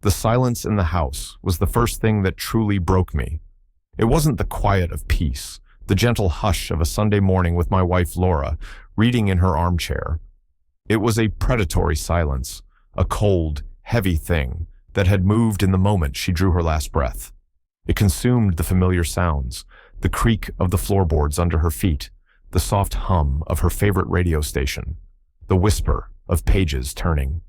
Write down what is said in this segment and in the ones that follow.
The silence in the house was the first thing that truly broke me. It wasn't the quiet of peace, the gentle hush of a Sunday morning with my wife Laura, reading in her armchair. It was a predatory silence, a cold, heavy thing that had moved in the moment she drew her last breath. It consumed the familiar sounds, the creak of the floorboards under her feet, the soft hum of her favorite radio station, the whisper of pages turning.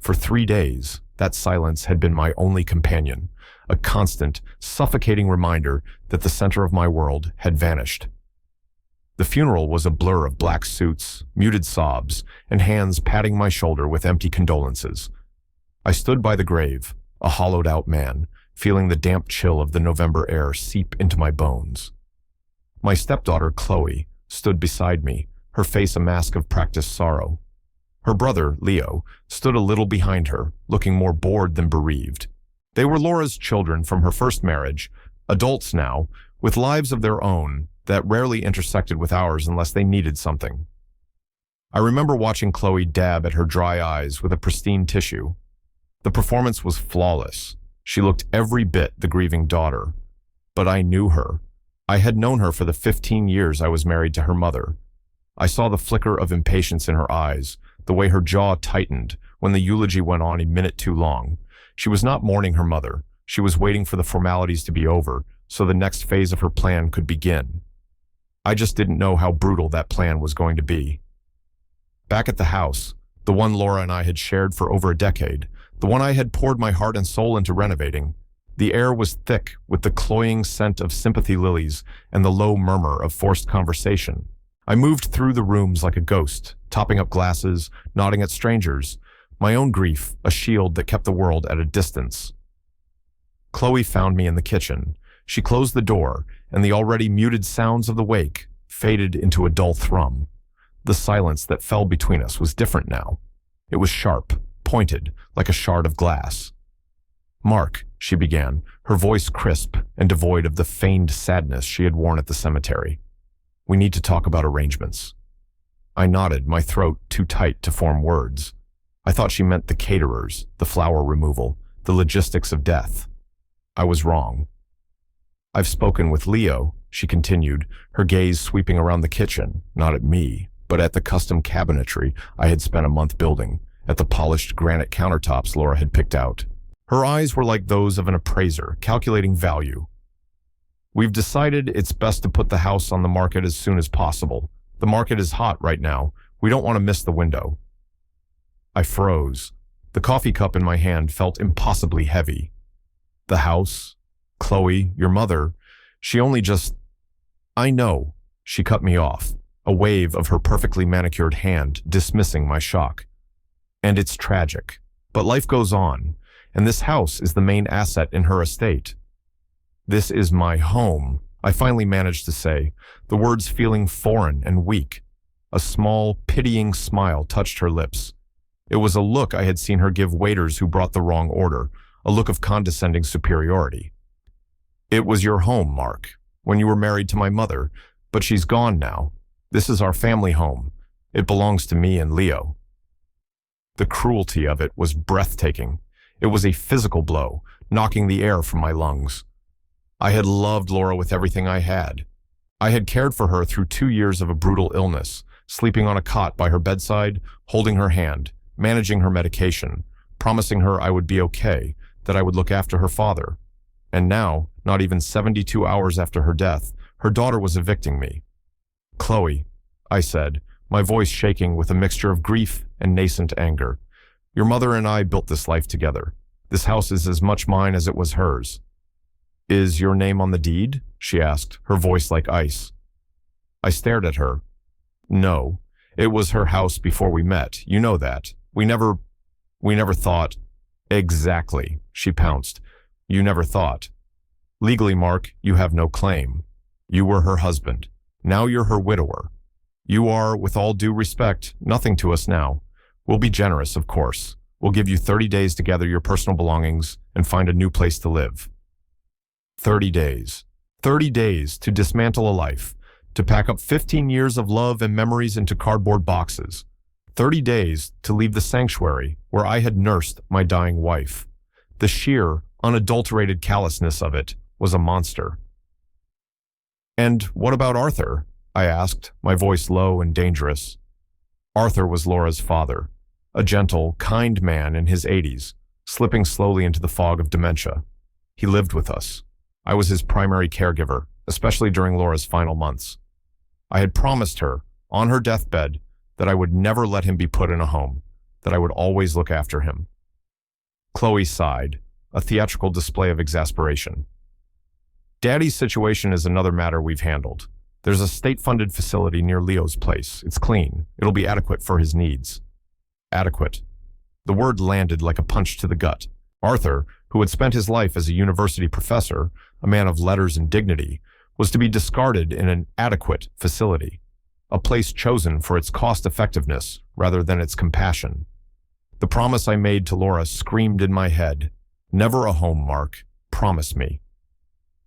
For 3 days, that silence had been my only companion, a constant, suffocating reminder that the center of my world had vanished. The funeral was a blur of black suits, muted sobs, and hands patting my shoulder with empty condolences. I stood by the grave, a hollowed-out man, feeling the damp chill of the November air seep into my bones. My stepdaughter, Chloe, stood beside me, her face a mask of practiced sorrow. Her brother, Leo, stood a little behind her, looking more bored than bereaved. They were Laura's children from her first marriage, adults now, with lives of their own that rarely intersected with ours unless they needed something. I remember watching Chloe dab at her dry eyes with a pristine tissue. The performance was flawless. She looked every bit the grieving daughter. But I knew her. I had known her for the 15 years I was married to her mother. I saw the flicker of impatience in her eyes, the way her jaw tightened when the eulogy went on a minute too long. She was not mourning her mother. She was waiting for the formalities to be over so the next phase of her plan could begin. I just didn't know how brutal that plan was going to be. Back at the house, the one Laura and I had shared for over a decade, the one I had poured my heart and soul into renovating, the air was thick with the cloying scent of sympathy lilies and the low murmur of forced conversation. I moved through the rooms like a ghost, topping up glasses, nodding at strangers, my own grief a shield that kept the world at a distance. Chloe found me in the kitchen. She closed the door, and the already muted sounds of the wake faded into a dull thrum. The silence that fell between us was different now. It was sharp, pointed, like a shard of glass. "Mark," she began, her voice crisp and devoid of the feigned sadness she had worn at the cemetery. "We need to talk about arrangements." I nodded, my throat too tight to form words. I thought she meant the caterers, the flower removal, the logistics of death. I was wrong. "I've spoken with Leo," she continued, her gaze sweeping around the kitchen, not at me, but at the custom cabinetry I had spent a month building, at the polished granite countertops Laura had picked out. Her eyes were like those of an appraiser, calculating value. "We've decided it's best to put the house on the market as soon as possible. The market is hot right now. We don't want to miss the window." I froze. The coffee cup in my hand felt impossibly heavy. "The house? Chloe, your mother, she only just—" "I know," she cut me off, a wave of her perfectly manicured hand dismissing my shock. "And it's tragic. But life goes on, and this house is the main asset in her estate." "This is my home," I finally managed to say, the words feeling foreign and weak. A small, pitying smile touched her lips. It was a look I had seen her give waiters who brought the wrong order, a look of condescending superiority. "It was your home, Mark, when you were married to my mother, but she's gone now. This is our family home. It belongs to me and Leo." The cruelty of it was breathtaking. It was a physical blow, knocking the air from my lungs. I had loved Laura with everything I had. I had cared for her through 2 years of a brutal illness, sleeping on a cot by her bedside, holding her hand, managing her medication, promising her I would be okay, that I would look after her father. And now, not even 72 hours after her death, her daughter was evicting me. "Chloe," I said, my voice shaking with a mixture of grief and nascent anger, "your mother and I built this life together. This house is as much mine as it was hers." "Is your name on the deed?" she asked, her voice like ice. I stared at her. "No, it was her house before we met. You know that. We never thought—" "Exactly," she pounced. "You never thought. Legally, Mark, you have no claim. You were her husband. Now you're her widower. You are, with all due respect, nothing to us now. We'll be generous, of course. We'll give you 30 days to gather your personal belongings and find a new place to live." 30 days. 30 days to dismantle a life, to pack up 15 years of love and memories into cardboard boxes. 30 days to leave the sanctuary where I had nursed my dying wife. The sheer, unadulterated callousness of it was a monster. "And what about Arthur?" I asked, my voice low and dangerous. Arthur was Laura's father, a gentle, kind man in his 80s, slipping slowly into the fog of dementia. He lived with us. I was his primary caregiver, especially during Laura's final months. I had promised her, on her deathbed, that I would never let him be put in a home, that I would always look after him. Chloe sighed, a theatrical display of exasperation. "Daddy's situation is another matter we've handled. There's a state-funded facility near Leo's place. It's clean. It'll be adequate for his needs." Adequate. The word landed like a punch to the gut. Arthur, who had spent his life as a university professor, a man of letters and dignity, was to be discarded in an adequate facility, a place chosen for its cost-effectiveness rather than its compassion. The promise I made to Laura screamed in my head, "Never a home, Mark. Promise me."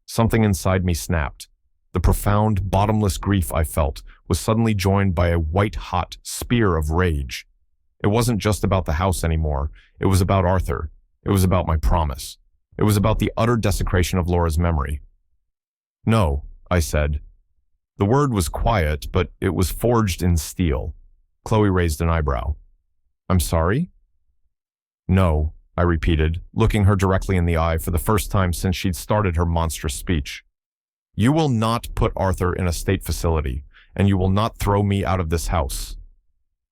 Something inside me snapped. The profound, bottomless grief I felt was suddenly joined by a white-hot spear of rage. It wasn't just about the house anymore. It was about Arthur. It was about my promise. It was about the utter desecration of Laura's memory. "No," I said. The word was quiet, but it was forged in steel. Chloe raised an eyebrow. "I'm sorry?" "No," I repeated, looking her directly in the eye for the first time since she'd started her monstrous speech. "You will not put Arthur in a state facility, and you will not throw me out of this house."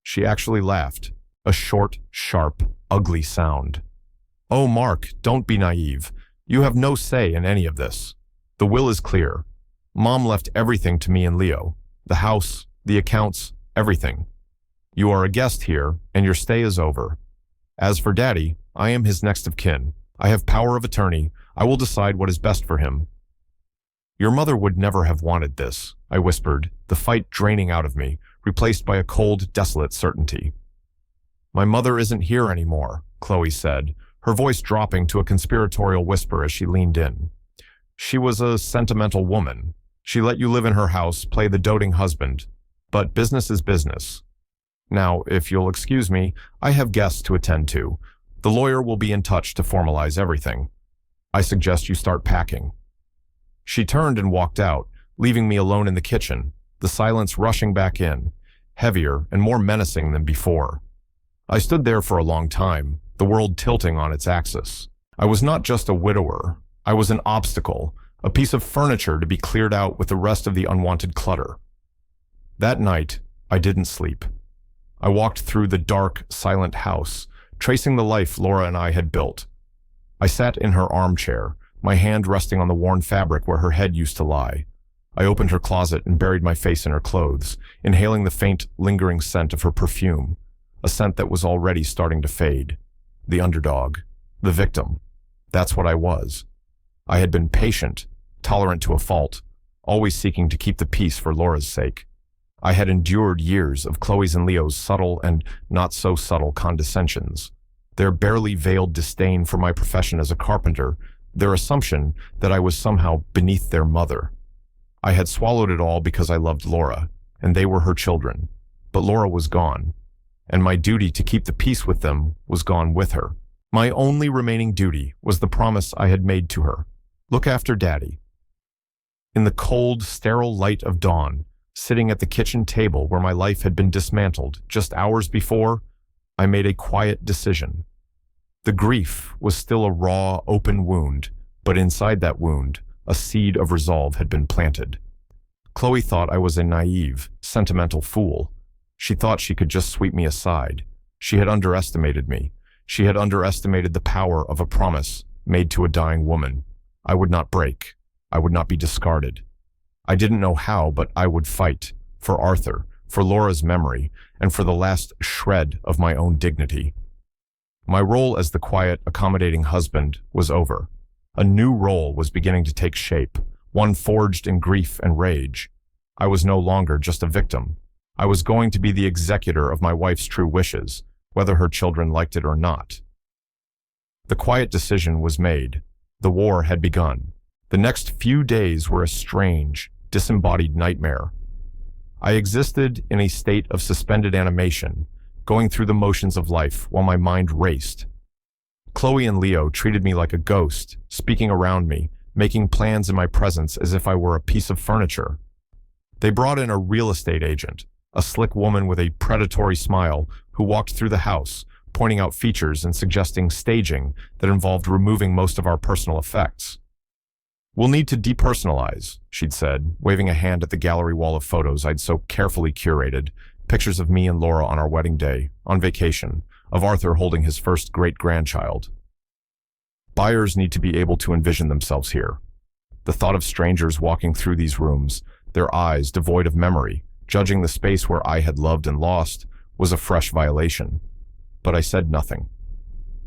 She actually laughed, a short, sharp, ugly sound. "Oh, Mark, don't be naive. You have no say in any of this. The will is clear. Mom left everything to me and Leo. The house, the accounts, everything. You are a guest here, and your stay is over. As for Daddy, I am his next of kin. I have power of attorney. I will decide what is best for him." "Your mother would never have wanted this," I whispered, the fight draining out of me, replaced by a cold, desolate certainty. "My mother isn't here anymore," Chloe said, her voice dropping to a conspiratorial whisper as she leaned in. "She was a sentimental woman. She let you live in her house, play the doting husband. But business is business. Now, if you'll excuse me, I have guests to attend to. The lawyer will be in touch to formalize everything. I suggest you start packing." She turned and walked out, leaving me alone in the kitchen, the silence rushing back in, heavier and more menacing than before. I stood there for a long time, the world tilting on its axis. I was not just a widower. I was an obstacle, a piece of furniture to be cleared out with the rest of the unwanted clutter. That night, I didn't sleep. I walked through the dark, silent house, tracing the life Laura and I had built. I sat in her armchair, my hand resting on the worn fabric where her head used to lie. I opened her closet and buried my face in her clothes, inhaling the faint, lingering scent of her perfume, a scent that was already starting to fade. The underdog, the victim. That's what I was. I had been patient, tolerant to a fault, always seeking to keep the peace for Laura's sake. I had endured years of Chloe's and Leo's subtle and not-so-subtle condescensions, their barely veiled disdain for my profession as a carpenter, their assumption that I was somehow beneath their mother. I had swallowed it all because I loved Laura, and they were her children. But Laura was gone, and my duty to keep the peace with them was gone with her. My only remaining duty was the promise I had made to her. Look after Daddy. In the cold, sterile light of dawn, sitting at the kitchen table where my life had been dismantled just hours before, I made a quiet decision. The grief was still a raw, open wound, but inside that wound, a seed of resolve had been planted. Chloe thought I was a naive, sentimental fool. She thought she could just sweep me aside. She had underestimated me. She had underestimated the power of a promise made to a dying woman. I would not break. I would not be discarded. I didn't know how, but I would fight. For Arthur, for Laura's memory, and for the last shred of my own dignity. My role as the quiet, accommodating husband was over. A new role was beginning to take shape, one forged in grief and rage. I was no longer just a victim. I was going to be the executor of my wife's true wishes, whether her children liked it or not. The quiet decision was made. The war had begun. The next few days were a strange, disembodied nightmare. I existed in a state of suspended animation, going through the motions of life while my mind raced. Chloe and Leo treated me like a ghost, speaking around me, making plans in my presence as if I were a piece of furniture. They brought in a real estate agent, a slick woman with a predatory smile who walked through the house, pointing out features and suggesting staging that involved removing most of our personal effects. "We'll need to depersonalize," she'd said, waving a hand at the gallery wall of photos I'd so carefully curated, pictures of me and Laura on our wedding day, on vacation, of Arthur holding his first great-grandchild. "Buyers need to be able to envision themselves here." The thought of strangers walking through these rooms, their eyes devoid of memory, judging the space where I had loved and lost, was a fresh violation. But I said nothing.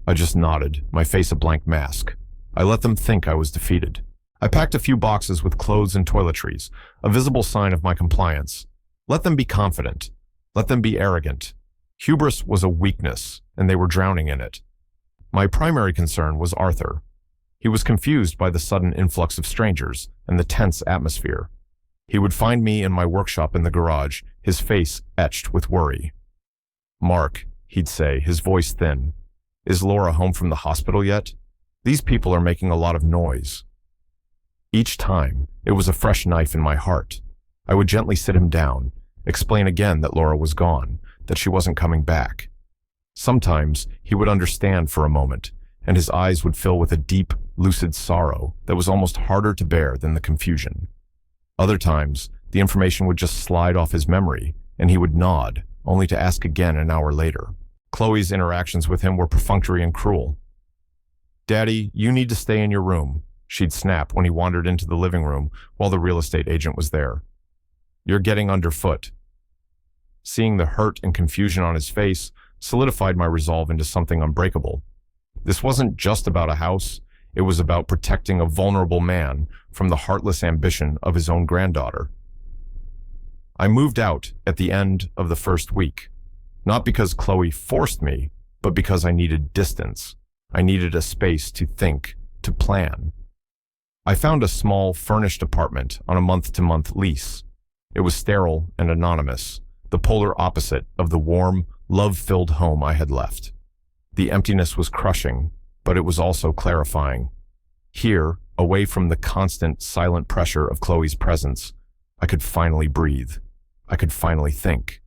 I just nodded, my face a blank mask. I let them think I was defeated. I packed a few boxes with clothes and toiletries, a visible sign of my compliance. Let them be confident. Let them be arrogant. Hubris was a weakness, and they were drowning in it. My primary concern was Arthur. He was confused by the sudden influx of strangers and the tense atmosphere. He would find me in my workshop in the garage, his face etched with worry. "Mark," he'd say, his voice thin, "is Laura home from the hospital yet? These people are making a lot of noise." Each time, it was a fresh knife in my heart. I would gently sit him down, explain again that Laura was gone, that she wasn't coming back. Sometimes he would understand for a moment, and his eyes would fill with a deep, lucid sorrow that was almost harder to bear than the confusion. Other times, the information would just slide off his memory, and he would nod, only to ask again an hour later. Chloe's interactions with him were perfunctory and cruel. "Daddy, you need to stay in your room," she'd snap when he wandered into the living room while the real estate agent was there. "You're getting underfoot." Seeing the hurt and confusion on his face solidified my resolve into something unbreakable. This wasn't just about a house. It was about protecting a vulnerable man from the heartless ambition of his own granddaughter. I moved out at the end of the first week, not because Chloe forced me, but because I needed distance. I needed a space to think, to plan. I found a small, furnished apartment on a month-to-month lease. It was sterile and anonymous, the polar opposite of the warm, love-filled home I had left. The emptiness was crushing, but it was also clarifying. Here, away from the constant, silent pressure of Chloe's presence, I could finally breathe. I could finally think.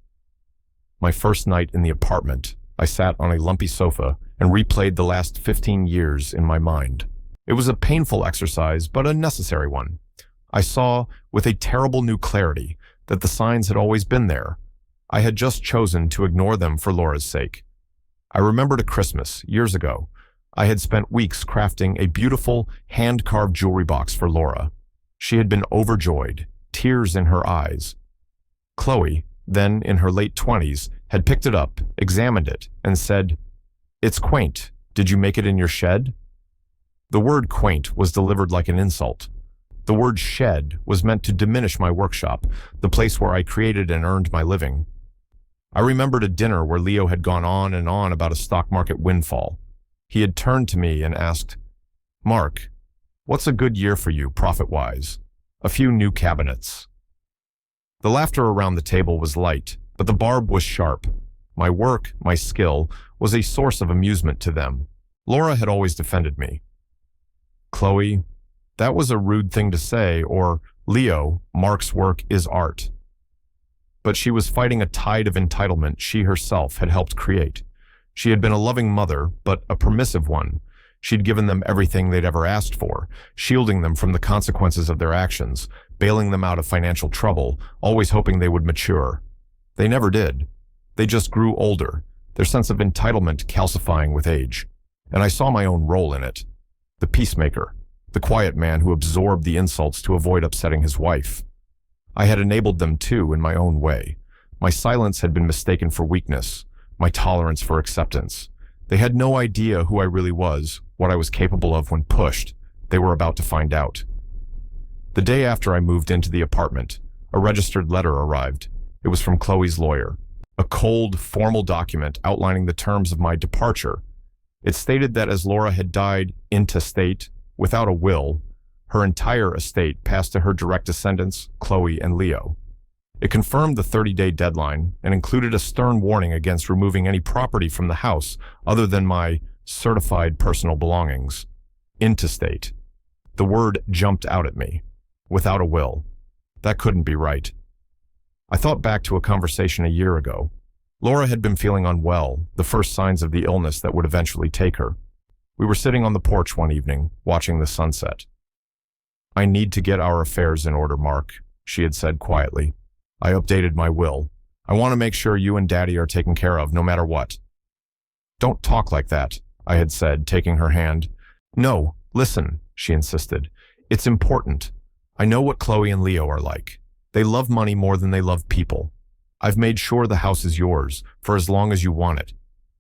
My first night in the apartment, I sat on a lumpy sofa and replayed the last 15 years in my mind. It was a painful exercise, but a necessary one. I saw, with a terrible new clarity, that the signs had always been there. I had just chosen to ignore them for Laura's sake. I remembered a Christmas, years ago. I had spent weeks crafting a beautiful, hand-carved jewelry box for Laura. She had been overjoyed, tears in her eyes. Chloe, then in her late 20s, had picked it up, examined it, and said, "It's quaint. Did you make it in your shed?" The word quaint was delivered like an insult. The word shed was meant to diminish my workshop, the place where I created and earned my living. I remembered a dinner where Leo had gone on and on about a stock market windfall. He had turned to me and asked, "Mark, what's a good year for you, profit-wise?" "A few new cabinets." The laughter around the table was light, but the barb was sharp. My work, my skill, was a source of amusement to them. Laura had always defended me. "Chloe, that was a rude thing to say," or, "Leo, Mark's work is art." But she was fighting a tide of entitlement she herself had helped create. She had been a loving mother, but a permissive one. She'd given them everything they'd ever asked for, shielding them from the consequences of their actions, bailing them out of financial trouble, always hoping they would mature. They never did. They just grew older, their sense of entitlement calcifying with age. And I saw my own role in it. The peacemaker, the quiet man who absorbed the insults to avoid upsetting his wife. I had enabled them too in my own way. My silence had been mistaken for weakness, my tolerance for acceptance. They had no idea who I really was, what I was capable of when pushed. They were about to find out. The day after I moved into the apartment, a registered letter arrived. It was from Chloe's lawyer. A cold, formal document outlining the terms of my departure. It stated that as Laura had died intestate, without a will, her entire estate passed to her direct descendants, Chloe and Leo. It confirmed the 30-day deadline and included a stern warning against removing any property from the house other than my certified personal belongings. Intestate. The word jumped out at me. Without a will. That couldn't be right. I thought back to a conversation a year ago. Laura had been feeling unwell, the first signs of the illness that would eventually take her. We were sitting on the porch one evening, watching the sunset. "I need to get our affairs in order, Mark," she had said quietly. "I updated my will. I want to make sure you and Daddy are taken care of, no matter what." "Don't talk like that," I had said, taking her hand. "No, listen," she insisted. "It's important. I know what Chloe and Leo are like. They love money more than they love people. I've made sure the house is yours for as long as you want it.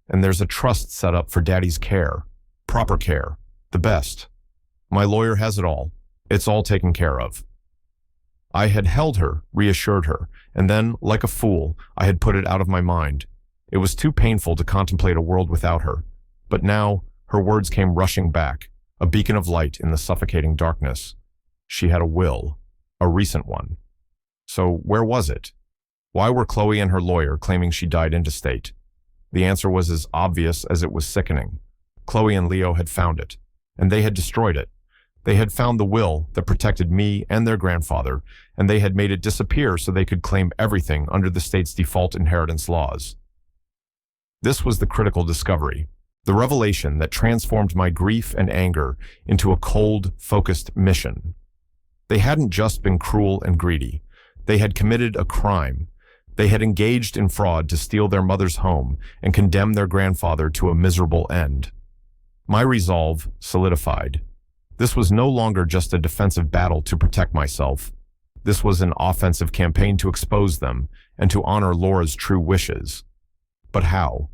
And there's a trust set up for Daddy's care. Proper care. The best. My lawyer has it all. It's all taken care of." I had held her, reassured her, and then, like a fool, I had put it out of my mind. It was too painful to contemplate a world without her. But now, her words came rushing back, a beacon of light in the suffocating darkness. She had a will, a recent one. So where was it? Why were Chloe and her lawyer claiming she died intestate? The answer was as obvious as it was sickening. Chloe and Leo had found it, and they had destroyed it. They had found the will that protected me and their grandfather, and they had made it disappear so they could claim everything under the state's default inheritance laws. This was the critical discovery, the revelation that transformed my grief and anger into a cold, focused mission. They hadn't just been cruel and greedy. They had committed a crime. They had engaged in fraud to steal their mother's home and condemn their grandfather to a miserable end. My resolve solidified. This was no longer just a defensive battle to protect myself. This was an offensive campaign to expose them and to honor Laura's true wishes. But how?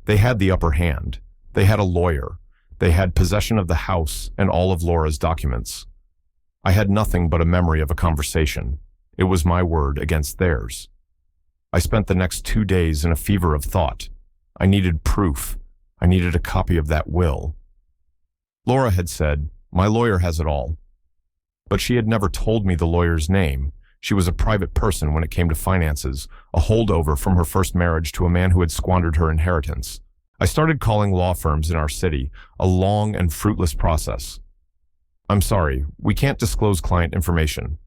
They had the upper hand. They had a lawyer. They had possession of the house and all of Laura's documents. I had nothing but a memory of a conversation. It was my word against theirs. I spent the next 2 days in a fever of thought. I needed proof. I needed a copy of that will. Laura had said, "My lawyer has it all." But she had never told me the lawyer's name. She was a private person when it came to finances, a holdover from her first marriage to a man who had squandered her inheritance. I started calling law firms in our city, a long and fruitless process. "I'm sorry, we can't disclose client information.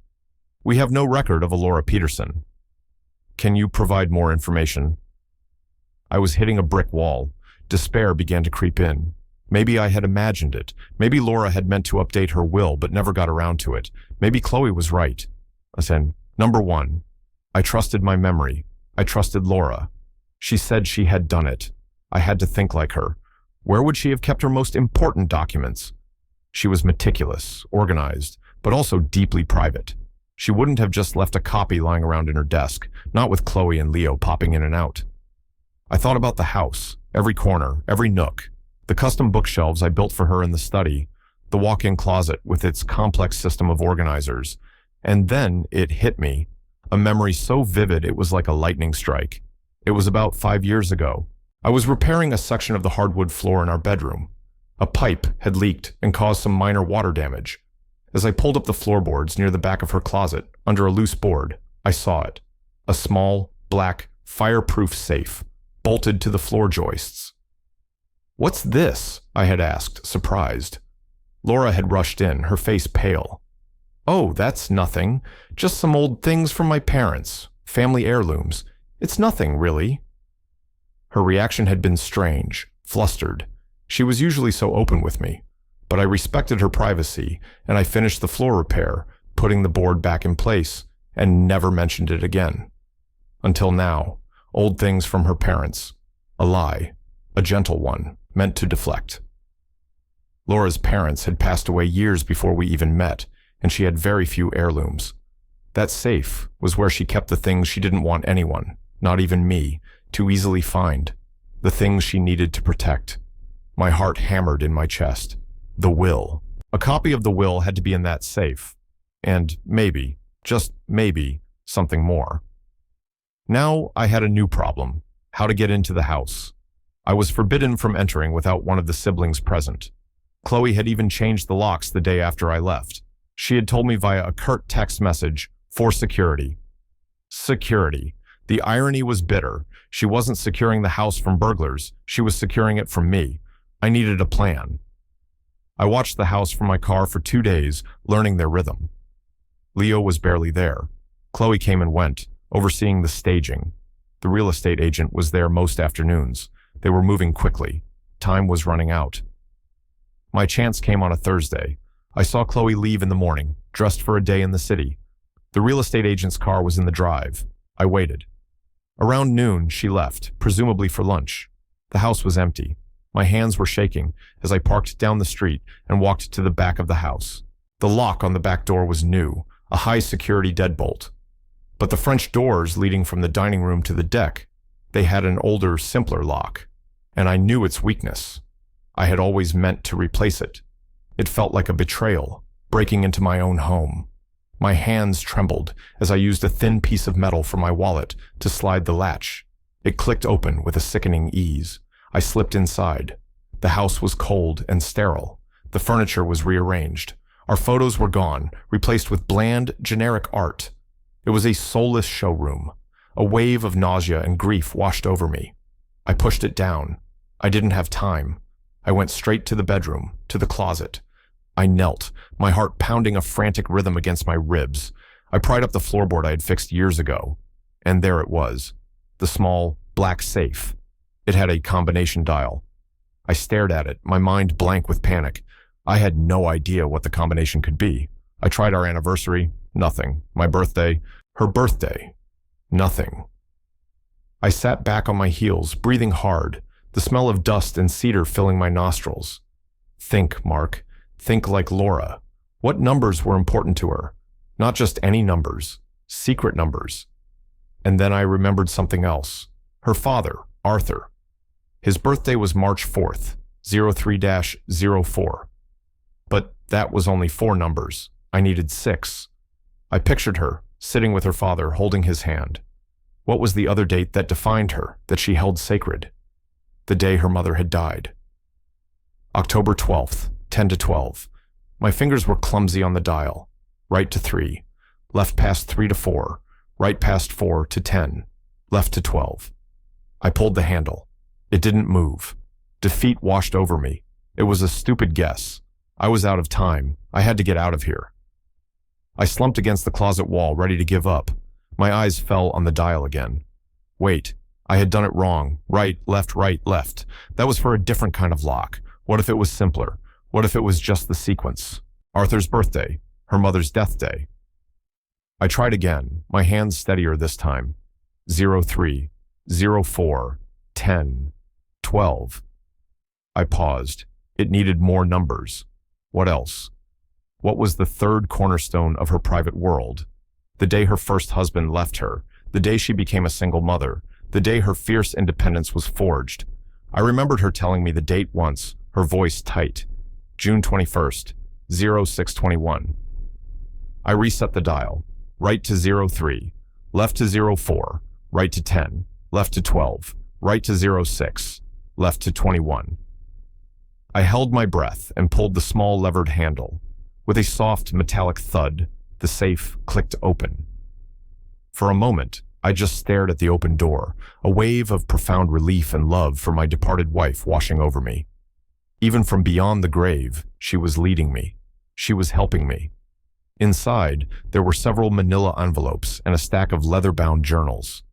We have no record of a Laura Peterson. Can you provide more information?" I was hitting a brick wall. Despair began to creep in. Maybe I had imagined it. Maybe Laura had meant to update her will but never got around to it. Maybe Chloe was right. I said, "Number one, I trusted my memory. I trusted Laura. She said she had done it. I had to think like her. Where would she have kept her most important documents? She was meticulous, organized, but also deeply private. She wouldn't have just left a copy lying around in her desk, not with Chloe and Leo popping in and out. I thought about the house, every corner, every nook, the custom bookshelves I built for her in the study, the walk-in closet with its complex system of organizers. And then it hit me, a memory so vivid it was like a lightning strike. It was about 5 years ago. I was repairing a section of the hardwood floor in our bedroom. A pipe had leaked and caused some minor water damage. As I pulled up the floorboards near the back of her closet, under a loose board, I saw it. A small, black, fireproof safe, bolted to the floor joists. "What's this?" I had asked, surprised. Laura had rushed in, her face pale. "Oh, that's nothing. Just some old things from my parents. Family heirlooms. It's nothing, really." Her reaction had been strange, flustered. She was usually so open with me. But I respected her privacy, and I finished the floor repair, putting the board back in place, and never mentioned it again. Until now, old things from her parents. A lie. A gentle one, meant to deflect. Laura's parents had passed away years before we even met, and she had very few heirlooms. That safe was where she kept the things she didn't want anyone, not even me, to easily find. The things she needed to protect. My heart hammered in my chest. The will. A copy of the will had to be in that safe. And maybe, just maybe, something more. Now I had a new problem. How to get into the house. I was forbidden from entering without one of the siblings present. Chloe had even changed the locks the day after I left. She had told me via a curt text message, "For security." Security. The irony was bitter. She wasn't securing the house from burglars. She was securing it from me. I needed a plan. I watched the house from my car for 2 days, learning their rhythm. Leo was barely there. Chloe came and went, overseeing the staging. The real estate agent was there most afternoons. They were moving quickly. Time was running out. My chance came on a Thursday. I saw Chloe leave in the morning, dressed for a day in the city. The real estate agent's car was in the drive. I waited. Around noon, she left, presumably for lunch. The house was empty. My hands were shaking as I parked down the street and walked to the back of the house. The lock on the back door was new, a high-security deadbolt. But the French doors leading from the dining room to the deck, they had an older, simpler lock. And I knew its weakness. I had always meant to replace it. It felt like a betrayal, breaking into my own home. My hands trembled as I used a thin piece of metal from my wallet to slide the latch. It clicked open with a sickening ease. I slipped inside. The house was cold and sterile. The furniture was rearranged. Our photos were gone, replaced with bland, generic art. It was a soulless showroom. A wave of nausea and grief washed over me. I pushed it down. I didn't have time. I went straight to the bedroom, to the closet. I knelt, my heart pounding a frantic rhythm against my ribs. I pried up the floorboard I had fixed years ago. And there it was, the small, black safe. It had a combination dial. I stared at it, my mind blank with panic. I had no idea what the combination could be. I tried our anniversary, nothing. My birthday, her birthday, nothing. I sat back on my heels, breathing hard, the smell of dust and cedar filling my nostrils. Think, Mark. Think like Laura. What numbers were important to her? Not just any numbers, secret numbers. And then I remembered something else. Her father, Arthur. His birthday was March 4th, 03-04. But that was only 4 numbers. I needed 6. I pictured her, sitting with her father, holding his hand. What was the other date that defined her, that she held sacred? The day her mother had died. October 12th, 10-12. My fingers were clumsy on the dial. Right to 3, left past 3-4, right past 4-10, left to 12. I pulled the handle. It didn't move. Defeat washed over me. It was a stupid guess. I was out of time. I had to get out of here. I slumped against the closet wall, ready to give up. My eyes fell on the dial again. Wait, I had done it wrong. Right, left. That was for a different kind of lock. What if it was simpler? What if it was just the sequence? Arthur's birthday, her mother's death day. I tried again, my hands steadier this time. 03, 04, 10, 12. I paused. It needed more numbers. What else? What was the third cornerstone of her private world? The day her first husband left her, the day she became a single mother, the day her fierce independence was forged. I remembered her telling me the date once, her voice tight. June 21st, 0621. I reset the dial. Right to 03, left to 04, right to 10, left to 12, right to 06, left to 21. I held my breath and pulled the small levered handle. With a soft metallic thud, the safe clicked open. For a moment, I just stared at the open door, a wave of profound relief and love for my departed wife washing over me. Even from beyond the grave, she was leading me. She was helping me. Inside, there were several manila envelopes and a stack of leather-bound journals.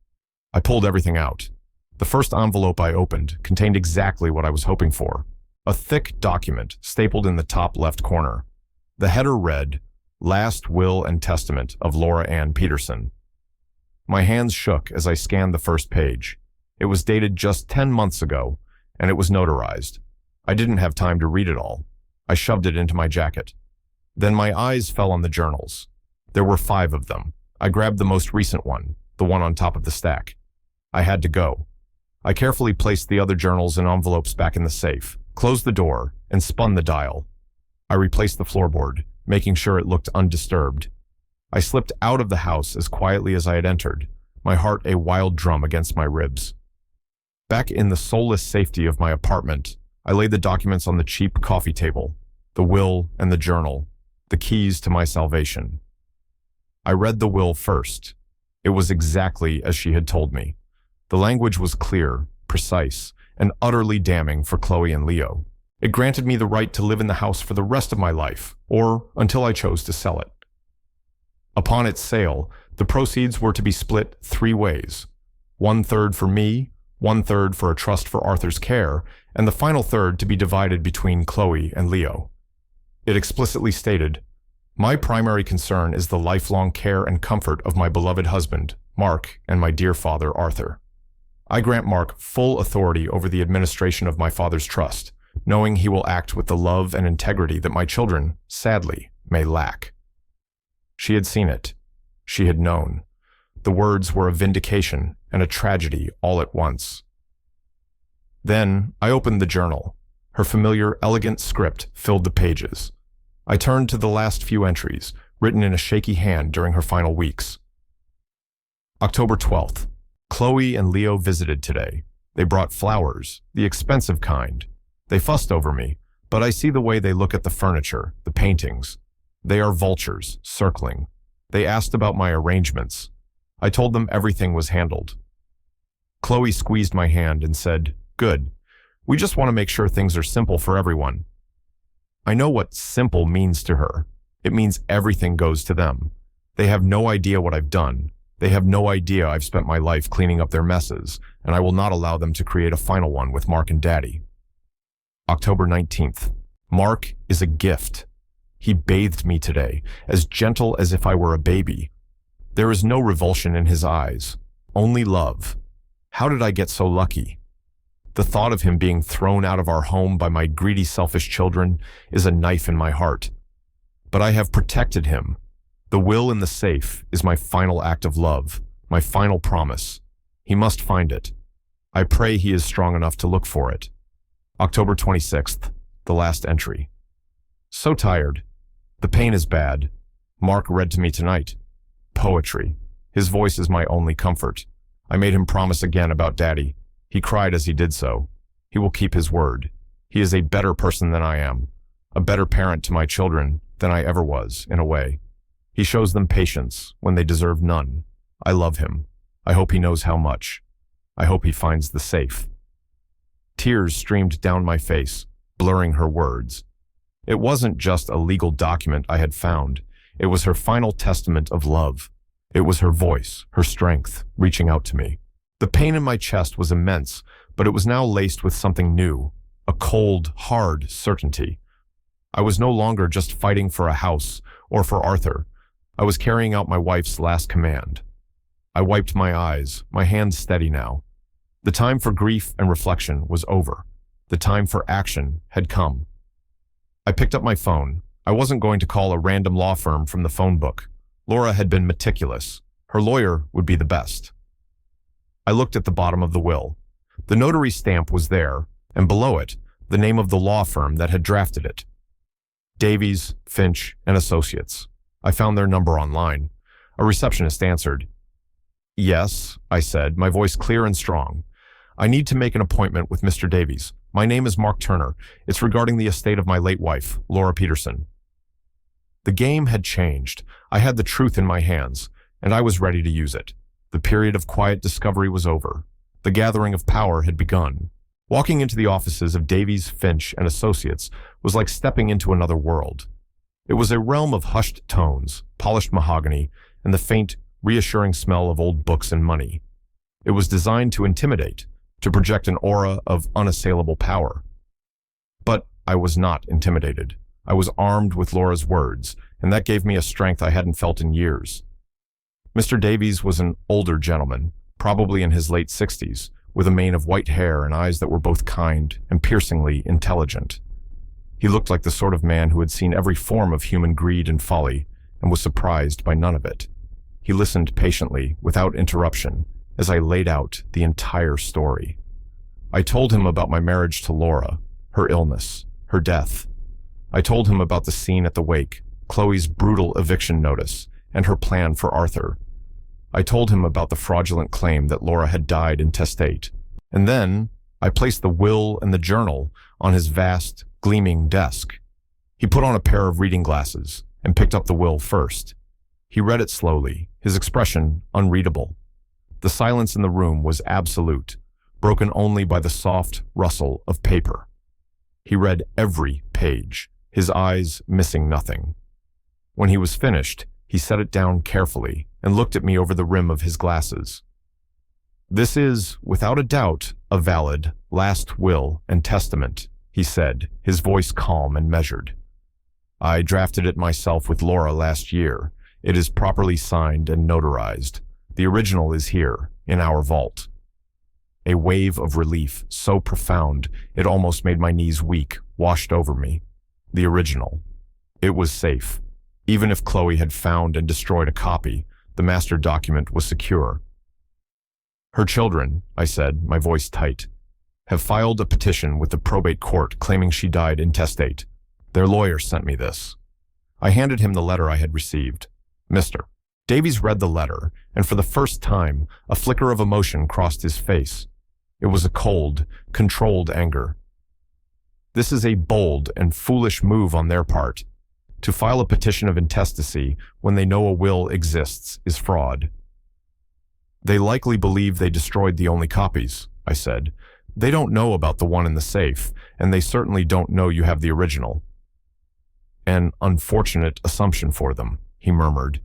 I pulled everything out. The first envelope I opened contained exactly what I was hoping for. A thick document stapled in the top left corner. The header read, Last Will and Testament of Laura Ann Peterson. My hands shook as I scanned the first page. It was dated just 10 months ago, and it was notarized. I didn't have time to read it all. I shoved it into my jacket. Then my eyes fell on the journals. There were 5 of them. I grabbed the most recent one, the one on top of the stack. I had to go. I carefully placed the other journals and envelopes back in the safe, closed the door, and spun the dial. I replaced the floorboard, making sure it looked undisturbed. I slipped out of the house as quietly as I had entered, my heart a wild drum against my ribs. Back in the soulless safety of my apartment, I laid the documents on the cheap coffee table, the will and the journal, the keys to my salvation. I read the will first. It was exactly as she had told me. The language was clear, precise, and utterly damning for Chloe and Leo. It granted me the right to live in the house for the rest of my life, or until I chose to sell it. Upon its sale, the proceeds were to be split 3 ways. 1/3 for me, 1/3 for a trust for Arthur's care, and the final third to be divided between Chloe and Leo. It explicitly stated, "My primary concern is the lifelong care and comfort of my beloved husband, Mark, and my dear father, Arthur. I grant Mark full authority over the administration of my father's trust, knowing he will act with the love and integrity that my children, sadly, may lack." She had seen it. She had known. The words were a vindication and a tragedy all at once. Then I opened the journal. Her familiar, elegant script filled the pages. I turned to the last few entries, written in a shaky hand during her final weeks. October 12th. Chloe and Leo visited today. They brought flowers, the expensive kind. They fussed over me, but I see the way they look at the furniture, the paintings. They are vultures, circling. They asked about my arrangements. I told them everything was handled. Chloe squeezed my hand and said, "Good. We just want to make sure things are simple for everyone." I know what simple means to her. It means everything goes to them. They have no idea what I've done. They have no idea I've spent my life cleaning up their messes, and I will not allow them to create a final one with Mark and Daddy. October 19th. Mark is a gift. He bathed me today, as gentle as if I were a baby. There is no revulsion in his eyes, only love. How did I get so lucky? The thought of him being thrown out of our home by my greedy, selfish children is a knife in my heart. But I have protected him. The will in the safe is my final act of love, my final promise. He must find it. I pray he is strong enough to look for it. October 26th, the last entry. So tired. The pain is bad. Mark read to me tonight. Poetry. His voice is my only comfort. I made him promise again about Daddy. He cried as he did so. He will keep his word. He is a better person than I am, a better parent to my children than I ever was, in a way. He shows them patience when they deserve none. I love him. I hope he knows how much. I hope he finds the safe. Tears streamed down my face, blurring her words. It wasn't just a legal document I had found. It was her final testament of love. It was her voice, her strength, reaching out to me. The pain in my chest was immense, but it was now laced with something new, a cold, hard certainty. I was no longer just fighting for a house or for Arthur. I was carrying out my wife's last command. I wiped my eyes, my hands steady now. The time for grief and reflection was over. The time for action had come. I picked up my phone. I wasn't going to call a random law firm from the phone book. Laura had been meticulous. Her lawyer would be the best. I looked at the bottom of the will. The notary stamp was there, and below it, the name of the law firm that had drafted it. Davies, Finch, and Associates. I found their number online. A receptionist answered. "Yes," I said, my voice clear and strong. "I need to make an appointment with Mr. Davies. My name is Mark Turner. It's regarding the estate of my late wife, Laura Peterson." The game had changed. I had the truth in my hands, and I was ready to use it. The period of quiet discovery was over. The gathering of power had begun. Walking into the offices of Davies, Finch, and Associates was like stepping into another world. It was a realm of hushed tones, polished mahogany, and the faint, reassuring smell of old books and money. It was designed to intimidate, to project an aura of unassailable power. But I was not intimidated. I was armed with Laura's words, and that gave me a strength I hadn't felt in years. Mr. Davies was an older gentleman, probably in his late 60s, with a mane of white hair and eyes that were both kind and piercingly intelligent. He looked like the sort of man who had seen every form of human greed and folly and was surprised by none of it. He listened patiently, without interruption, as I laid out the entire story. I told him about my marriage to Laura, her illness, her death. I told him about the scene at the wake, Chloe's brutal eviction notice, and her plan for Arthur. I told him about the fraudulent claim that Laura had died intestate. And then I placed the will and the journal on his vast, gleaming desk. He put on a pair of reading glasses and picked up the will first. He read it slowly, his expression unreadable. The silence in the room was absolute, broken only by the soft rustle of paper. He read every page, his eyes missing nothing. When he was finished, he set it down carefully and looked at me over the rim of his glasses. "This is, without a doubt, a valid last will and testament," he said, his voice calm and measured. "I drafted it myself with Laura last year. It is properly signed and notarized. The original is here, in our vault." A wave of relief, so profound it almost made my knees weak, washed over me. The original. It was safe. Even if Chloe had found and destroyed a copy, the master document was secure. "Her children," I said, my voice tight, "have filed a petition with the probate court claiming she died intestate. Their lawyer sent me this." I handed him the letter I had received. "Mr." Davies read the letter, and for the first time, a flicker of emotion crossed his face. It was a cold, controlled anger. "This is a bold and foolish move on their part. To file a petition of intestacy when they know a will exists is fraud." "They likely believe they destroyed the only copies," I said. "They don't know about the one in the safe, and they certainly don't know you have the original." "An unfortunate assumption for them," he murmured.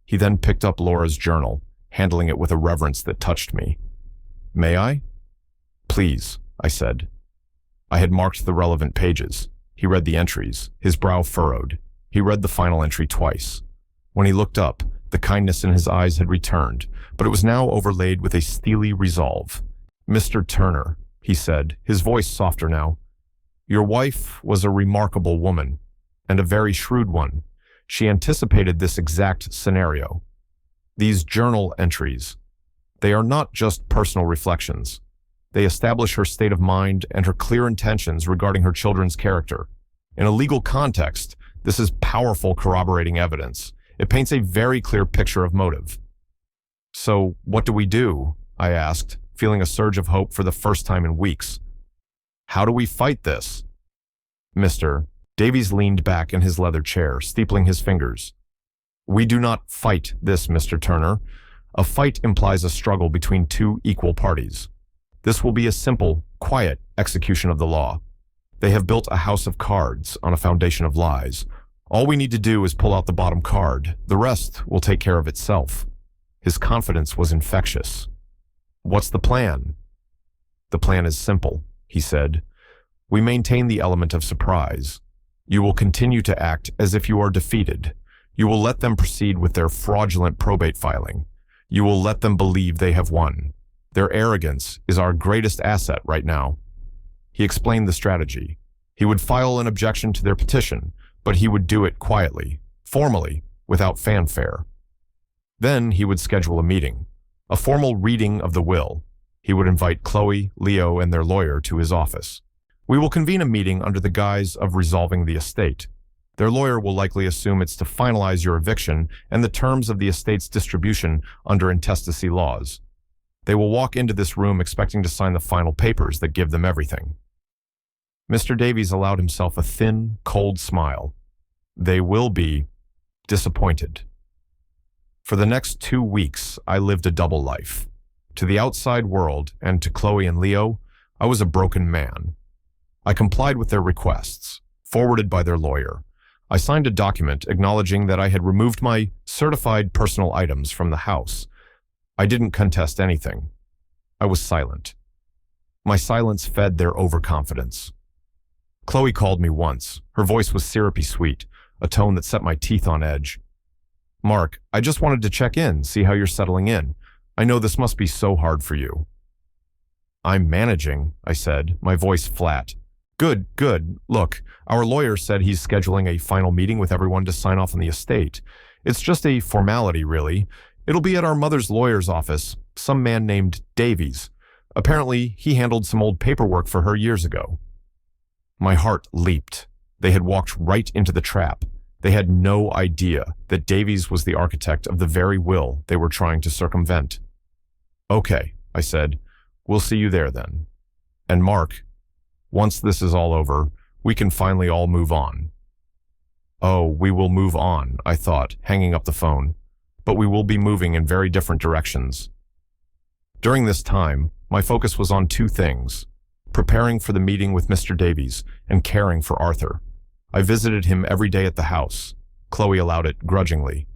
He then picked up Laura's journal, handling it with a reverence that touched me. "May I?" "Please," I said. I had marked the relevant pages. He read the entries, his brow furrowed. He read the final entry twice. When he looked up, the kindness in his eyes had returned, but it was now overlaid with a steely resolve. "Mr. Turner," he said, his voice softer now, "your wife was a remarkable woman, and a very shrewd one. She anticipated this exact scenario. These journal entries, they are not just personal reflections. They establish her state of mind and her clear intentions regarding her children's character. In a legal context, this is powerful corroborating evidence. It paints a very clear picture of motive." "So what do we do?" I asked, feeling a surge of hope for the first time in weeks. "How do we fight this?" "Mr." Davies leaned back in his leather chair, steepling his fingers. "We do not fight this, Mr. Turner. A fight implies a struggle between two equal parties. This will be a simple, quiet execution of the law. They have built a house of cards on a foundation of lies. All we need to do is pull out the bottom card. The rest will take care of itself." His confidence was infectious. "What's the plan?" "The plan is simple," he said. "We maintain the element of surprise. You will continue to act as if you are defeated. You will let them proceed with their fraudulent probate filing. You will let them believe they have won. Their arrogance is our greatest asset right now." He explained the strategy. He would file an objection to their petition, but he would do it quietly, formally, without fanfare. Then he would schedule a meeting, a formal reading of the will. He would invite Chloe, Leo, and their lawyer to his office. "We will convene a meeting under the guise of resolving the estate. Their lawyer will likely assume it's to finalize your eviction and the terms of the estate's distribution under intestacy laws. They will walk into this room expecting to sign the final papers that give them everything." Mr. Davies allowed himself a thin, cold smile. "They will be disappointed." For the next 2 weeks, I lived a double life. To the outside world and to Chloe and Leo, I was a broken man. I complied with their requests, forwarded by their lawyer. I signed a document acknowledging that I had removed my certified personal items from the house. I didn't contest anything. I was silent. My silence fed their overconfidence. Chloe called me once. Her voice was syrupy sweet, a tone that set my teeth on edge. "Mark, I just wanted to check in, see how you're settling in. I know this must be so hard for you." "I'm managing," I said, my voice flat. Good, good. Look, our lawyer said he's scheduling a final meeting with everyone to sign off on the estate. It's just a formality, really. It'll be at our mother's lawyer's office, some man named Davies. Apparently, he handled some old paperwork for her years ago." My heart leaped. They had walked right into the trap. They had no idea that Davies was the architect of the very will they were trying to circumvent. "Okay," I said. "We'll see you there then. And Mark, once this is all over, we can finally all move on." "Oh, we will move on," I thought, hanging up the phone. "But we will be moving in very different directions." During this time, my focus was on 2 things. preparing for the meeting with Mr. Davies and caring for Arthur. I visited him every day at the house. Chloe allowed it grudgingly.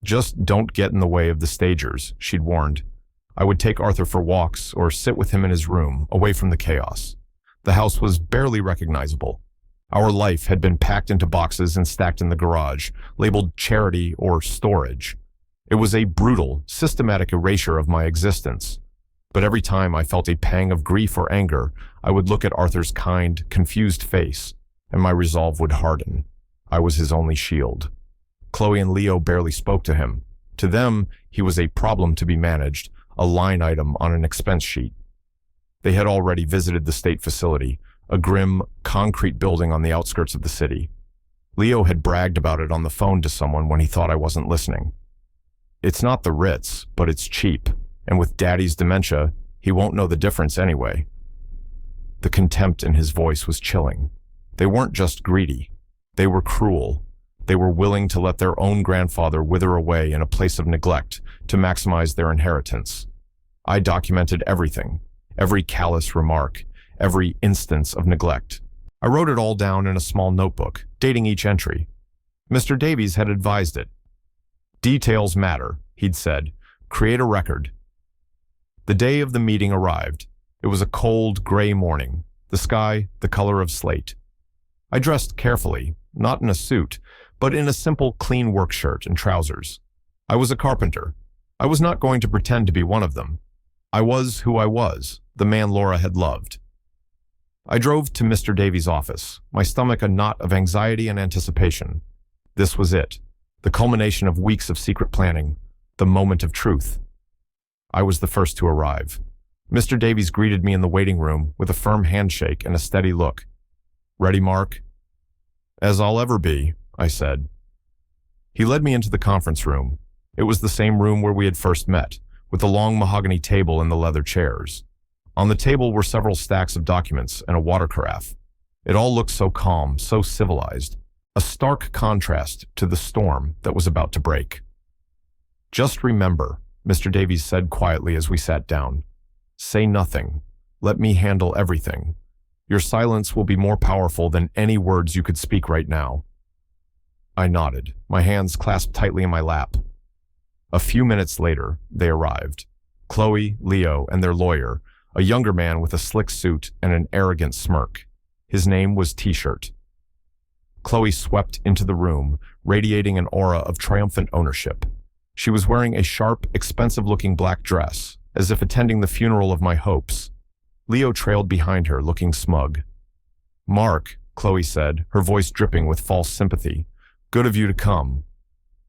Just don't get in the way of the stagers, she'd warned. I would take Arthur for walks or sit with him in his room, away from the chaos. The house was barely recognizable. Our life had been packed into boxes and stacked in the garage, labeled charity or storage. It was a brutal, systematic erasure of my existence. But every time I felt a pang of grief or anger, I would look at Arthur's kind, confused face, and my resolve would harden. I was his only shield. Chloe and Leo barely spoke to him. To them, he was a problem to be managed, a line item on an expense sheet. They had already visited the state facility, a grim, concrete building on the outskirts of the city. Leo had bragged about it on the phone to someone when he thought I wasn't listening. It's not the Ritz, but it's cheap, and with Daddy's dementia, he won't know the difference anyway. The contempt in his voice was chilling. They weren't just greedy. They were cruel. They were willing to let their own grandfather wither away in a place of neglect to maximize their inheritance. I documented everything, every callous remark, every instance of neglect. I wrote it all down in a small notebook, dating each entry. Mr. Davies had advised it. Details matter, he'd said. Create a record. The day of the meeting arrived. It was a cold, gray morning, the sky the color of slate. I dressed carefully, not in a suit, but in a simple, clean work shirt and trousers. I was a carpenter. I was not going to pretend to be one of them. I was who I was, the man Laura had loved. I drove to Mr. Davies' office, my stomach a knot of anxiety and anticipation. This was it, the culmination of weeks of secret planning, the moment of truth. I was the first to arrive. Mr. Davies greeted me in the waiting room with a firm handshake and a steady look. "Ready, Mark?" "As I'll ever be," I said. He led me into the conference room. It was the same room where we had first met, with the long mahogany table and the leather chairs. On the table were several stacks of documents and a water carafe. It all looked so calm, so civilized, a stark contrast to the storm that was about to break. "Just remember," Mr. Davies said quietly as we sat down. "Say nothing. Let me handle everything. Your silence will be more powerful than any words you could speak right now." I nodded, my hands clasped tightly in my lap. A few minutes later, they arrived. Chloe, Leo, and their lawyer, a younger man with a slick suit and an arrogant smirk. His name was T-Shirt. Chloe swept into the room, radiating an aura of triumphant ownership. She was wearing a sharp, expensive-looking black dress, as if attending the funeral of my hopes. Leo trailed behind her, looking smug. "Mark," Chloe said, her voice dripping with false sympathy. "Good of you to come."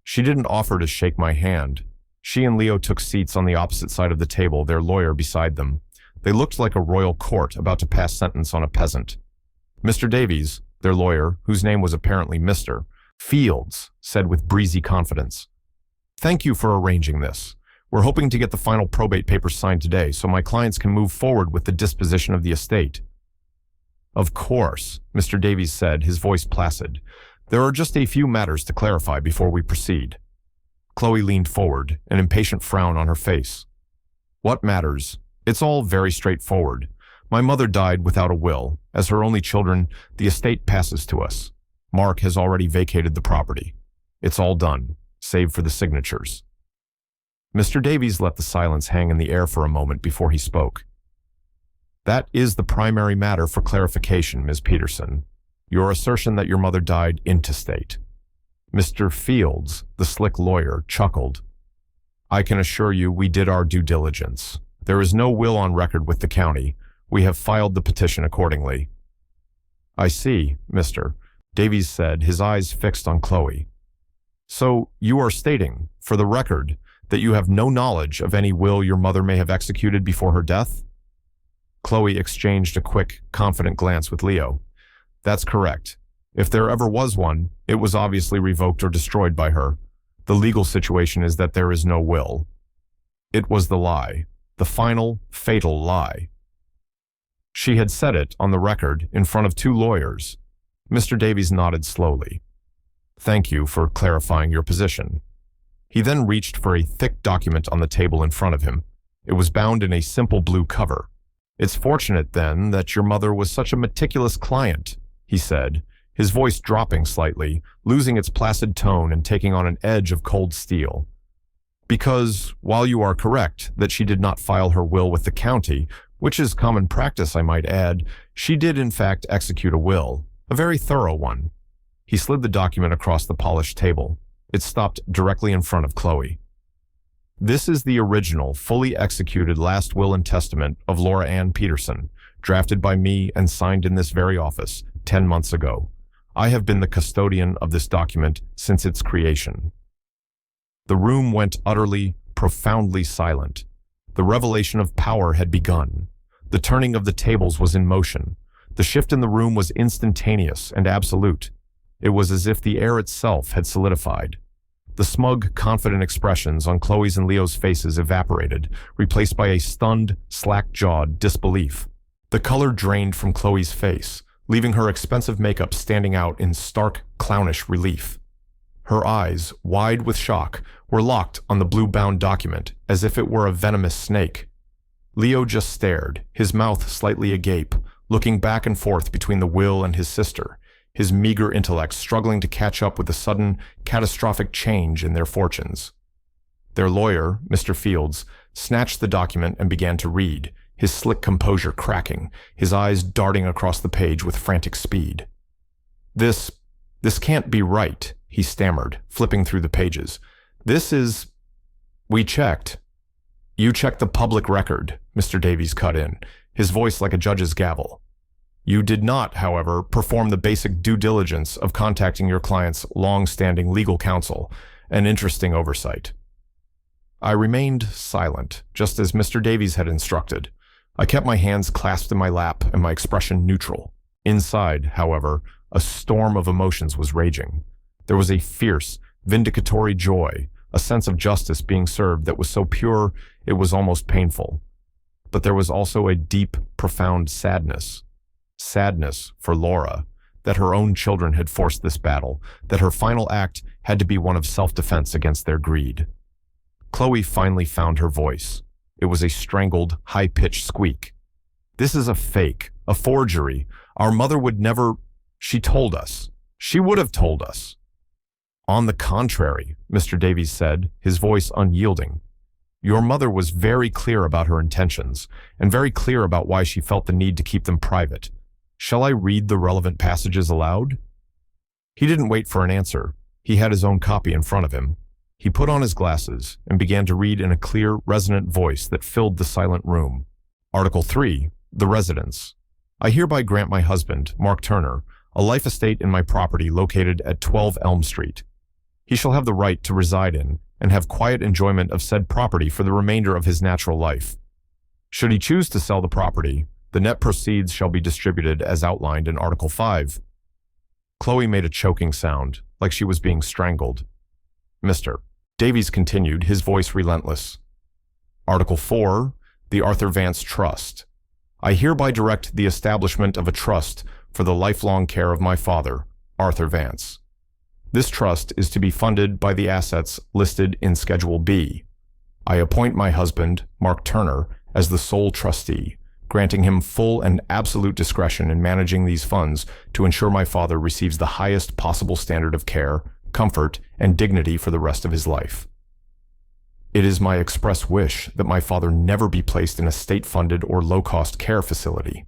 She didn't offer to shake my hand. She and Leo took seats on the opposite side of the table, their lawyer beside them. They looked like a royal court about to pass sentence on a peasant. Mr. Davies, their lawyer, whose name was apparently Mr. Fields, said with breezy confidence, "Thank you for arranging this. We're hoping to get the final probate papers signed today so my clients can move forward with the disposition of the estate." "Of course," Mr. Davies said, his voice placid. "There are just a few matters to clarify before we proceed." Chloe leaned forward, an impatient frown on her face. "What matters? It's all very straightforward. My mother died without a will. As her only children, the estate passes to us. Mark has already vacated the property. It's all done, save for the signatures." Mr. Davies let the silence hang in the air for a moment before he spoke. "That is the primary matter for clarification, Ms. Peterson. Your assertion that your mother died intestate." Mr. Fields, the slick lawyer, chuckled. "I can assure you we did our due diligence. There is no will on record with the county. We have filed the petition accordingly." "I see, Mr." Davies said, his eyes fixed on Chloe. "So you are stating, for the record, that you have no knowledge of any will your mother may have executed before her death?" Chloe exchanged a quick, confident glance with Leo. "That's correct. If there ever was one, it was obviously revoked or destroyed by her. The legal situation is that there is no will." It was the lie, the final, fatal lie. She had said it on the record in front of two lawyers. Mr. Davies nodded slowly. "Thank you for clarifying your position." He then reached for a thick document on the table in front of him. It was bound in a simple blue cover. "It's fortunate, then, that your mother was such a meticulous client," he said, his voice dropping slightly, losing its placid tone and taking on an edge of cold steel. "Because, while you are correct that she did not file her will with the county, which is common practice, I might add, she did in fact execute a will, a very thorough one." He slid the document across the polished table. It stopped directly in front of Chloe. "This is the original, fully executed last will and testament of Laura Ann Peterson, drafted by me and signed in this very office 10 months ago. I have been the custodian of this document since its creation." The room went utterly, profoundly silent. The revelation of power had begun. The turning of the tables was in motion. The shift in the room was instantaneous and absolute. It was as if the air itself had solidified. The smug, confident expressions on Chloe's and Leo's faces evaporated, replaced by a stunned, slack-jawed disbelief. The color drained from Chloe's face, leaving her expensive makeup standing out in stark, clownish relief. Her eyes, wide with shock, were locked on the blue-bound document, as if it were a venomous snake. Leo just stared, his mouth slightly agape, looking back and forth between the will and his sister, his meager intellect struggling to catch up with the sudden, catastrophic change in their fortunes. Their lawyer, Mr. Fields, snatched the document and began to read, his slick composure cracking, his eyes darting across the page with frantic speed. This can't be right," he stammered, flipping through the pages. "This is... We checked." "You checked the public record," Mr. Davies cut in, his voice like a judge's gavel. "You did not, however, perform the basic due diligence of contacting your client's long-standing legal counsel, an interesting oversight." I remained silent, just as Mr. Davies had instructed. I kept my hands clasped in my lap and my expression neutral. Inside, however, a storm of emotions was raging. There was a fierce, vindicatory joy, a sense of justice being served that was so pure it was almost painful. But there was also a deep, profound sadness. Sadness for Laura, that her own children had forced this battle, that her final act had to be one of self-defense against their greed. Chloe finally found her voice. It was a strangled, high-pitched squeak. "This is a fake, a forgery. Our mother would never... She told us. She would have told us." "On the contrary," Mr. Davies said, his voice unyielding. "Your mother was very clear about her intentions, and very clear about why she felt the need to keep them private. Shall I read the relevant passages aloud?" He didn't wait for an answer. He had his own copy in front of him. He put on his glasses and began to read in a clear, resonant voice that filled the silent room. Article 3, the residence. "I hereby grant my husband, Mark Turner, a life estate in my property located at 12 Elm Street. He shall have the right to reside in and have quiet enjoyment of said property for the remainder of his natural life. Should he choose to sell the property, the net proceeds shall be distributed as outlined in Article 5. Chloe made a choking sound, like she was being strangled. Mr. Davies continued, his voice relentless. Article 4, the Arthur Vance Trust. I hereby direct the establishment of a trust for the lifelong care of my father, Arthur Vance. This trust is to be funded by the assets listed in Schedule B. I appoint my husband, Mark Turner, as the sole trustee, granting him full and absolute discretion in managing these funds to ensure my father receives the highest possible standard of care, comfort, and dignity for the rest of his life. It is my express wish that my father never be placed in a state-funded or low-cost care facility.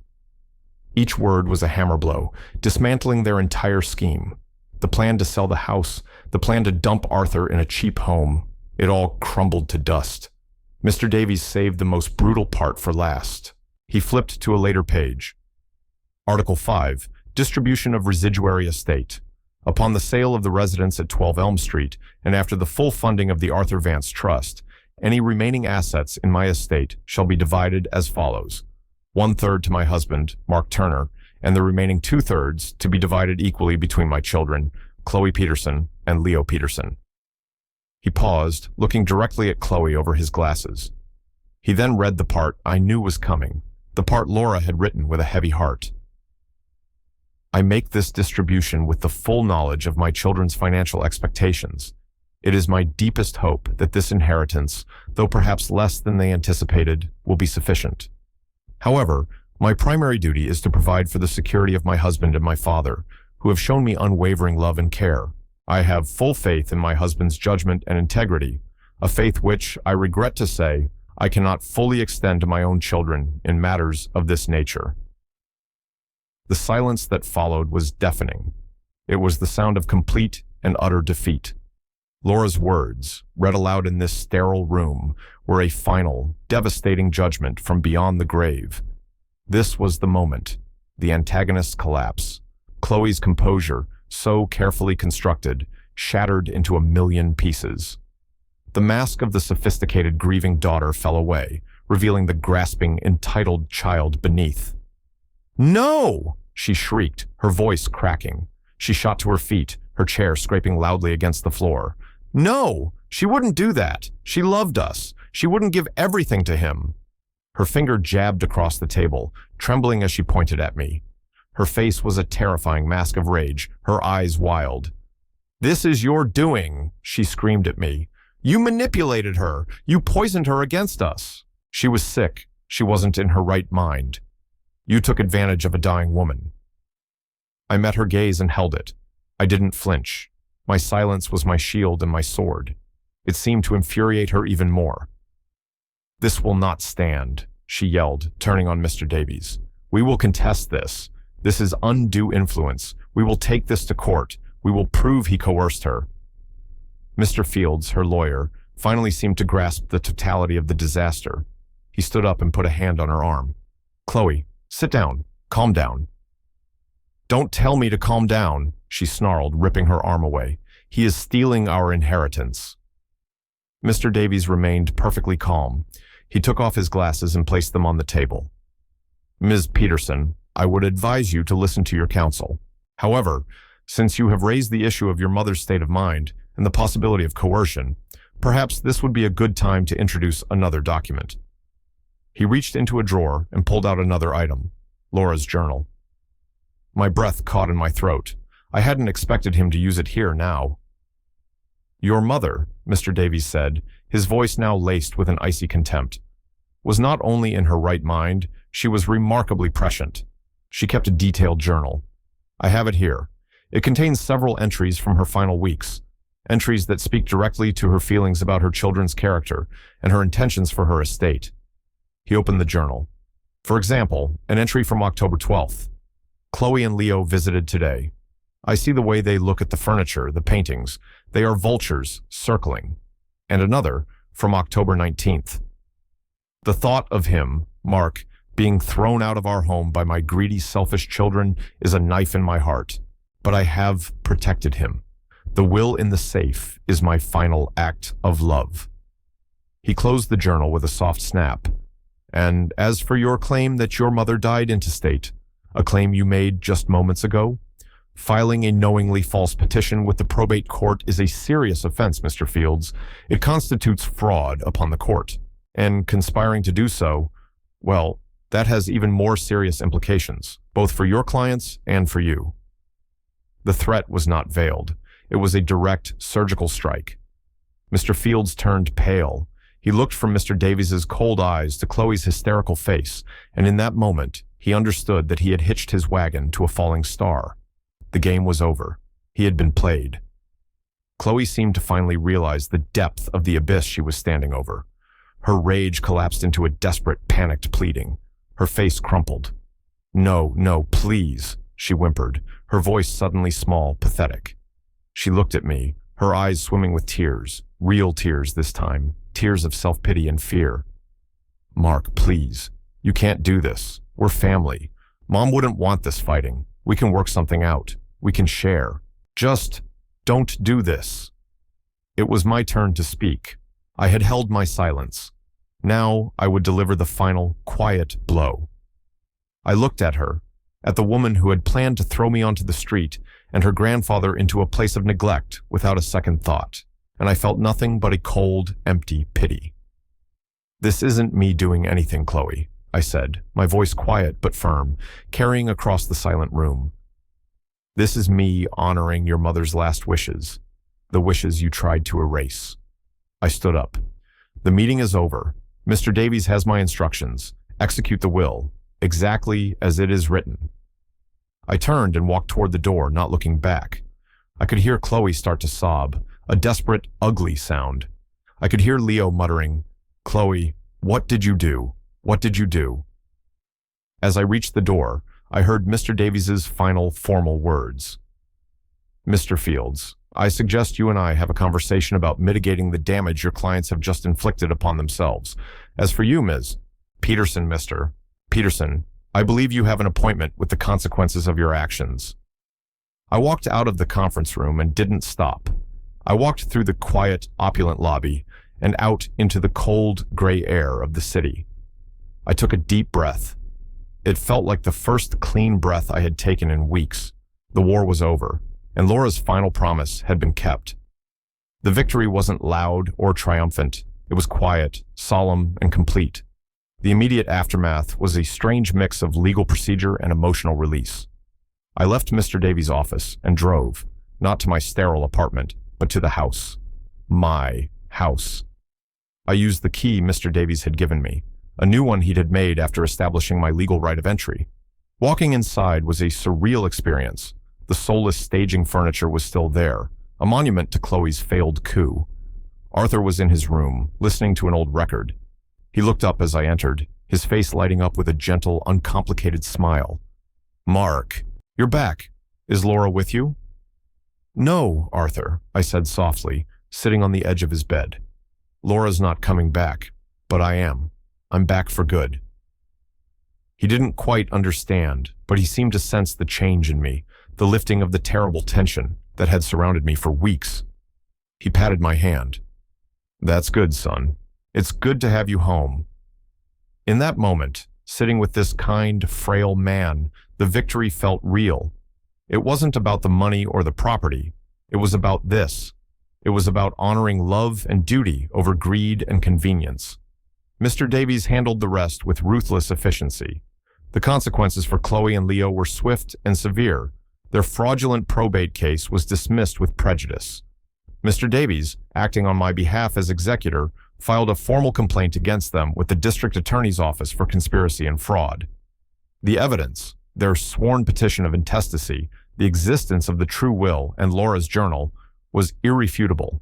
Each word was a hammer blow, dismantling their entire scheme. The plan to sell the house, the plan to dump Arthur in a cheap home, it all crumbled to dust. Mr. Davies saved the most brutal part for last. He flipped to a later page. Article 5, Distribution of Residuary Estate. Upon the sale of the residence at 12 Elm Street, and after the full funding of the Arthur Vance Trust, any remaining assets in my estate shall be divided as follows. 1/3 to my husband, Mark Turner, and the remaining 2/3 to be divided equally between my children, Chloe Peterson and Leo Peterson. He paused, looking directly at Chloe over his glasses. He then read the part I knew was coming, the part Laura had written with a heavy heart. I make this distribution with the full knowledge of my children's financial expectations. It is my deepest hope that this inheritance, though perhaps less than they anticipated, will be sufficient. However, my primary duty is to provide for the security of my husband and my father, who have shown me unwavering love and care. I have full faith in my husband's judgment and integrity, a faith which, I regret to say, I cannot fully extend to my own children in matters of this nature." The silence that followed was deafening. It was the sound of complete and utter defeat. Laura's words, read aloud in this sterile room, were a final, devastating judgment from beyond the grave. This was the moment, the antagonist's collapse. Chloe's composure, so carefully constructed, shattered into a million pieces. The mask of the sophisticated grieving daughter fell away, revealing the grasping, entitled child beneath. "No!" she shrieked, her voice cracking. She shot to her feet, her chair scraping loudly against the floor. "No! She wouldn't do that. She loved us. She wouldn't give everything to him." Her finger jabbed across the table, trembling as she pointed at me. Her face was a terrifying mask of rage, her eyes wild. "This is your doing," she screamed at me. "You manipulated her. You poisoned her against us. She was sick. She wasn't in her right mind. You took advantage of a dying woman." I met her gaze and held it. I didn't flinch. My silence was my shield and my sword. It seemed to infuriate her even more. "This will not stand," she yelled, turning on Mr. Davies. "We will contest this. This is undue influence. We will take this to court. We will prove he coerced her." Mr. Fields, her lawyer, finally seemed to grasp the totality of the disaster. He stood up and put a hand on her arm. "Chloe, sit down. Calm down." "Don't tell me to calm down," she snarled, ripping her arm away. "He is stealing our inheritance." Mr. Davies remained perfectly calm. He took off his glasses and placed them on the table. "Ms. Peterson, I would advise you to listen to your counsel. However, since you have raised the issue of your mother's state of mind and the possibility of coercion, perhaps this would be a good time to introduce another document." He reached into a drawer and pulled out another item, Laura's journal. My breath caught in my throat. I hadn't expected him to use it here now. "Your mother," Mr. Davies said, his voice now laced with an icy contempt, "was not only in her right mind, she was remarkably prescient. She kept a detailed journal. I have it here. It contains several entries from her final weeks, entries that speak directly to her feelings about her children's character and her intentions for her estate." He opened the journal. For example, an entry from October 12th. "Chloe and Leo visited today. I see the way they look at the furniture, the paintings. They are vultures, circling." And another, from October 19th. "The thought of him, Mark, being thrown out of our home by my greedy, selfish children is a knife in my heart. But I have protected him. The will in the safe is my final act of love." He closed the journal with a soft snap. "And as for your claim that your mother died intestate, a claim you made just moments ago, filing a knowingly false petition with the probate court is a serious offense, Mr. Fields. It constitutes fraud upon the court. And conspiring to do so, well, that has even more serious implications, both for your clients and for you." The threat was not veiled. It was a direct surgical strike. Mr. Fields turned pale. He looked from Mr. Davies's cold eyes to Chloe's hysterical face, and in that moment, he understood that he had hitched his wagon to a falling star. The game was over. He had been played. Chloe seemed to finally realize the depth of the abyss she was standing over. Her rage collapsed into a desperate, panicked pleading. Her face crumpled. "No, no, please," she whimpered, her voice suddenly small, pathetic. She looked at me, her eyes swimming with tears, real tears this time, tears of self-pity and fear. "Mark, please. You can't do this. We're family. Mom wouldn't want this fighting. We can work something out. We can share. Just don't do this." It was my turn to speak. I had held my silence. Now I would deliver the final, quiet blow. I looked at her, at the woman who had planned to throw me onto the street and her grandfather into a place of neglect without a second thought, and I felt nothing but a cold, empty pity. "This isn't me doing anything, Chloe," I said, my voice quiet but firm, carrying across the silent room. "This is me honoring your mother's last wishes, the wishes you tried to erase." I stood up. "The meeting is over. Mr. Davies has my instructions, Execute the will, exactly as it is written. I turned and walked toward the door, not looking back. I could hear Chloe start to sob, a desperate, ugly sound. I could hear Leo muttering, "Chloe, what did you do? What did you do?" As I reached the door, I heard Mr. Davies's final formal words. "Mr. Fields, I suggest you and I have a conversation about mitigating the damage your clients have just inflicted upon themselves. As for you, Ms. Peterson, Mr. Peterson, I believe you have an appointment with the consequences of your actions." I walked out of the conference room and didn't stop. I walked through the quiet, opulent lobby and out into the cold, gray air of the city. I took a deep breath. It felt like the first clean breath I had taken in weeks. The war was over, and Laura's final promise had been kept. The victory wasn't loud or triumphant. It was quiet, solemn, and complete. The immediate aftermath was a strange mix of legal procedure and emotional release. I left Mr. Davies' office and drove, not to my sterile apartment, but to the house. My house. I used the key Mr. Davies had given me, a new one he had made after establishing my legal right of entry. Walking inside was a surreal experience. The soulless staging furniture was still there, a monument to Chloe's failed coup. Arthur was in his room, listening to an old record. He looked up as I entered, his face lighting up with a gentle, uncomplicated smile. "Mark, you're back. Is Laura with you?" "No, Arthur," I said softly, sitting on the edge of his bed. "Laura's not coming back, but I am. I'm back for good." He didn't quite understand, but he seemed to sense the change in me, the lifting of the terrible tension that had surrounded me for weeks. He patted my hand. "That's good, son. It's good to have you home." In that moment, sitting with this kind, frail man, the victory felt real. It wasn't about the money or the property. It was about this. It was about honoring love and duty over greed and convenience. Mr. Davies handled the rest with ruthless efficiency. The consequences for Chloe and Leo were swift and severe. Their fraudulent probate case was dismissed with prejudice. Mr. Davies, acting on my behalf as executor, filed a formal complaint against them with the district attorney's office for conspiracy and fraud. The evidence, their sworn petition of intestacy, the existence of the true will, and Laura's journal, was irrefutable.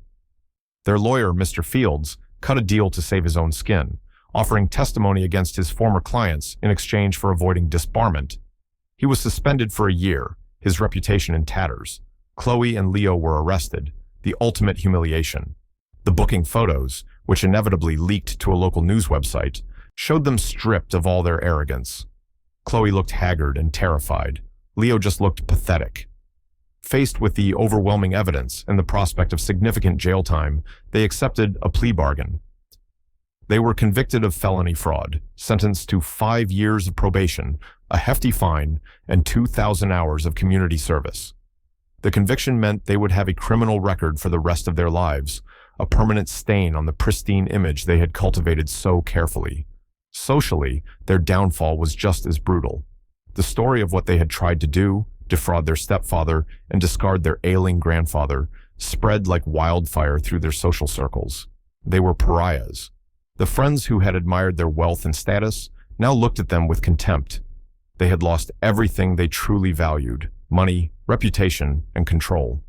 Their lawyer, Mr. Fields, cut a deal to save his own skin, offering testimony against his former clients in exchange for avoiding disbarment. He was suspended for a year, his reputation in tatters. Chloe and Leo were arrested, the ultimate humiliation. The booking photos, which inevitably leaked to a local news website, showed them stripped of all their arrogance. Chloe looked haggard and terrified. Leo just looked pathetic. Faced with the overwhelming evidence and the prospect of significant jail time, they accepted a plea bargain. They were convicted of felony fraud, sentenced to 5 years of probation, a hefty fine, and 2,000 hours of community service. The conviction meant they would have a criminal record for the rest of their lives, a permanent stain on the pristine image they had cultivated so carefully. Socially, their downfall was just as brutal. The story of what they had tried to do, defraud their stepfather, and discard their ailing grandfather, spread like wildfire through their social circles. They were pariahs. The friends who had admired their wealth and status now looked at them with contempt. They had lost everything they truly valued: money, reputation, and control.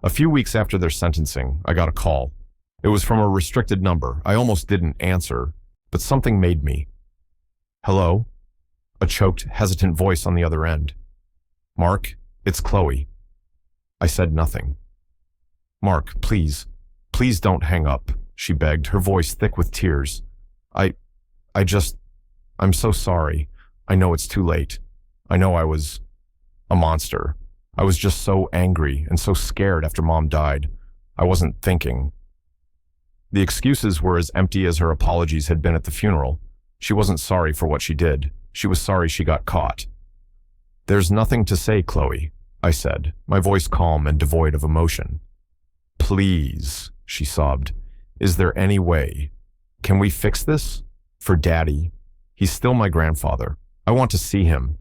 A few weeks after their sentencing, I got a call. It was from a restricted number. I almost didn't answer, but something made me. "Hello?" A choked, hesitant voice on the other end. "Mark, it's Chloe." I said nothing. "Mark, please don't hang up," she begged, her voice thick with tears. I'm so sorry. I know it's too late. I know I was a monster. I was just so angry and so scared after Mom died. I wasn't thinking." The excuses were as empty as her apologies had been at the funeral. She wasn't sorry for what she did. She was sorry she got caught. "There's nothing to say, Chloe," I said, my voice calm and devoid of emotion. "Please," she sobbed. "Is there any way? Can we fix this? For Daddy. He's still my grandfather. I want to see him."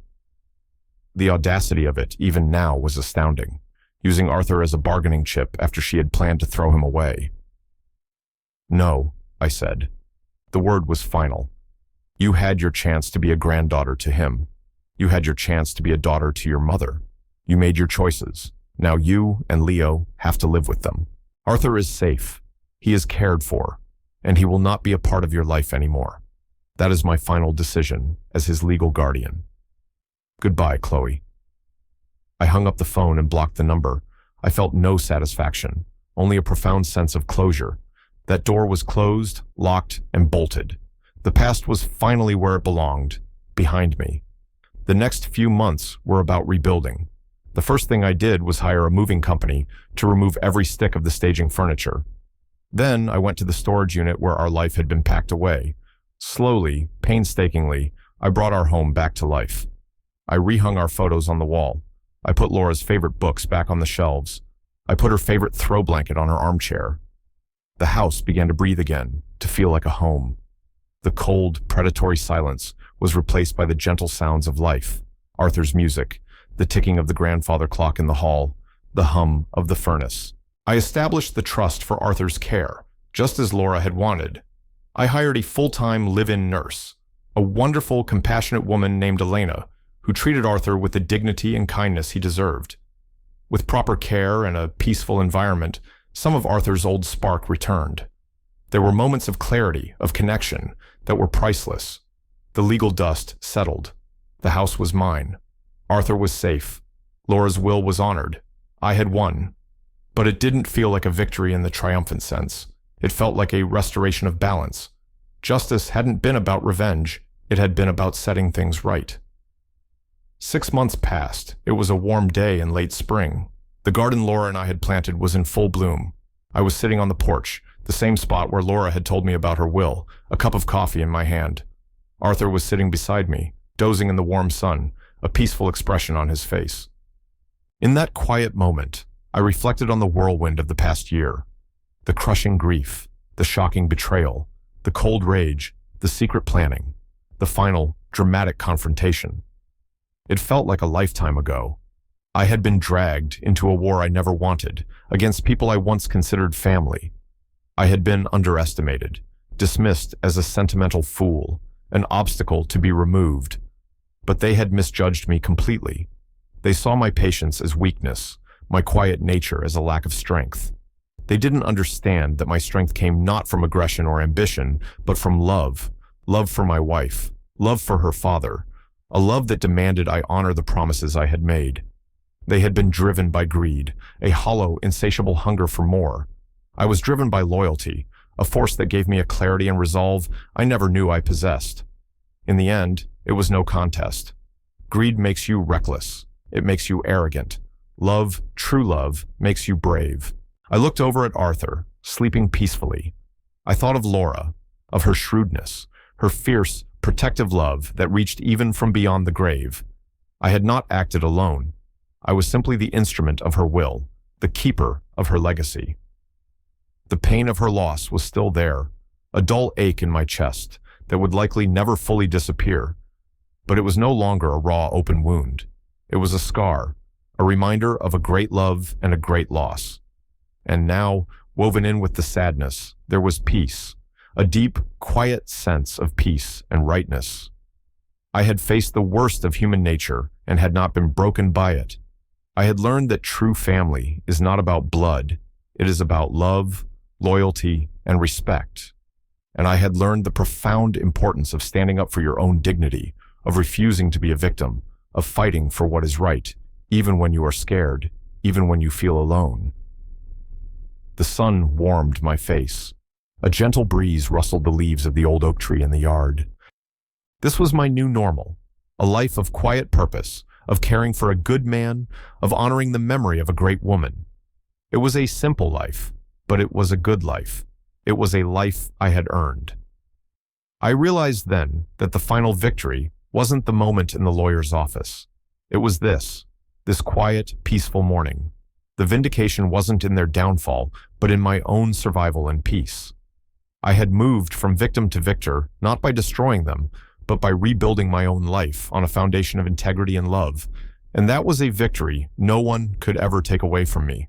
The audacity of it, even now, was astounding, using Arthur as a bargaining chip after she had planned to throw him away. "No," I said. The word was final. You had your chance to be a granddaughter to him. You had your chance to be a daughter to your mother. You made your choices. Now you and Leo have to live with them. Arthur is safe. He is cared for, and he will not be a part of your life anymore. That is my final decision as his legal guardian. Goodbye, Chloe. I hung up the phone and blocked the number. I felt no satisfaction, only a profound sense of closure. That door was closed, locked, and bolted. The past was finally where it belonged, behind me. The next few months were about rebuilding. The first thing I did was hire a moving company to remove every stick of the staging furniture. Then I went to the storage unit where our life had been packed away. Slowly, painstakingly, I brought our home back to life. I rehung our photos on the wall. I put Laura's favorite books back on the shelves. I put her favorite throw blanket on her armchair. The house began to breathe again, to feel like a home. The cold, predatory silence was replaced by the gentle sounds of life, Arthur's music, the ticking of the grandfather clock in the hall, the hum of the furnace. I established the trust for Arthur's care, just as Laura had wanted. I hired a full-time live-in nurse, a wonderful, compassionate woman named Elena, who treated Arthur with the dignity and kindness he deserved. With proper care and a peaceful environment, some of Arthur's old spark returned. There were moments of clarity, of connection, that were priceless. The legal dust settled. The house was mine. Arthur was safe. Laura's will was honored. I had won. But it didn't feel like a victory in the triumphant sense. It felt like a restoration of balance. Justice hadn't been about revenge. It had been about setting things right. 6 months passed. It was a warm day in late spring. The garden Laura and I had planted was in full bloom. I was sitting on the porch, the same spot where Laura had told me about her will, a cup of coffee in my hand. Arthur was sitting beside me, dozing in the warm sun, a peaceful expression on his face. In that quiet moment, I reflected on the whirlwind of the past year. The crushing grief, the shocking betrayal, the cold rage, the secret planning, the final, dramatic confrontation. It felt like a lifetime ago. I had been dragged into a war I never wanted, against people I once considered family. I had been underestimated, dismissed as a sentimental fool, an obstacle to be removed. But they had misjudged me completely. They saw my patience as weakness, my quiet nature as a lack of strength. They didn't understand that my strength came not from aggression or ambition, but from love. Love for my wife, love for her father, a love that demanded I honor the promises I had made. They had been driven by greed, a hollow, insatiable hunger for more. I was driven by loyalty, a force that gave me a clarity and resolve I never knew I possessed. In the end, it was no contest. Greed makes you reckless. It makes you arrogant. Love, true love, makes you brave. I looked over at Arthur, sleeping peacefully. I thought of Laura, of her shrewdness, her fierce, protective love that reached even from beyond the grave. I had not acted alone. I was simply the instrument of her will, the keeper of her legacy. The pain of her loss was still there, a dull ache in my chest that would likely never fully disappear. But it was no longer a raw, open wound. It was a scar, a reminder of a great love and a great loss. And now, woven in with the sadness, there was peace, a deep, quiet sense of peace and rightness. I had faced the worst of human nature and had not been broken by it. I had learned that true family is not about blood. It is about love, loyalty, and respect. And I had learned the profound importance of standing up for your own dignity, of refusing to be a victim, of fighting for what is right, even when you are scared, even when you feel alone. The sun warmed my face. A gentle breeze rustled the leaves of the old oak tree in the yard. This was my new normal, a life of quiet purpose, of caring for a good man, of honoring the memory of a great woman. It was a simple life, but it was a good life. It was a life I had earned. I realized then that the final victory wasn't the moment in the lawyer's office. It was this quiet, peaceful morning. The vindication wasn't in their downfall, but in my own survival and peace. I had moved from victim to victor, not by destroying them, but by rebuilding my own life on a foundation of integrity and love, and that was a victory no one could ever take away from me.